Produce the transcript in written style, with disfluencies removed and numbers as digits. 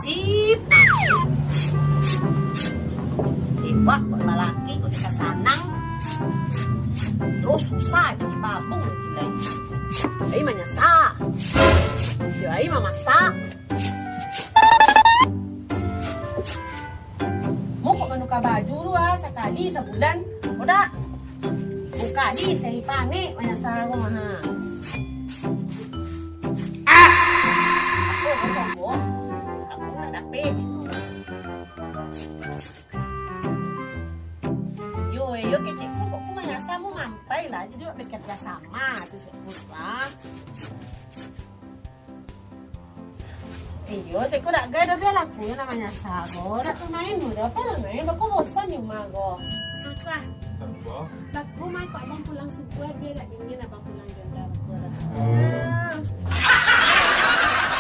Sip. Siwak kok balaki kok dikasanang. Terus susah jadi babung lagi. Ay manyasa. Ay mamasak. Mo kok manuka baju lu sekali sebulan. Udah. Buka di saya panik manyasa ko mana. Ako kosong ko. Ako na dapit. Yo kecikku kok manyasa mo mampai lah jadi wak bekerja sama tu sebut lah. Iyo, cekku nak gaya dah lakunya namanya sago. Nak main muda apa lah main? Aku bosan yung mago. Apa? Laku main kok abang pulang subuh biar nak dingin abang pulang jam berapa?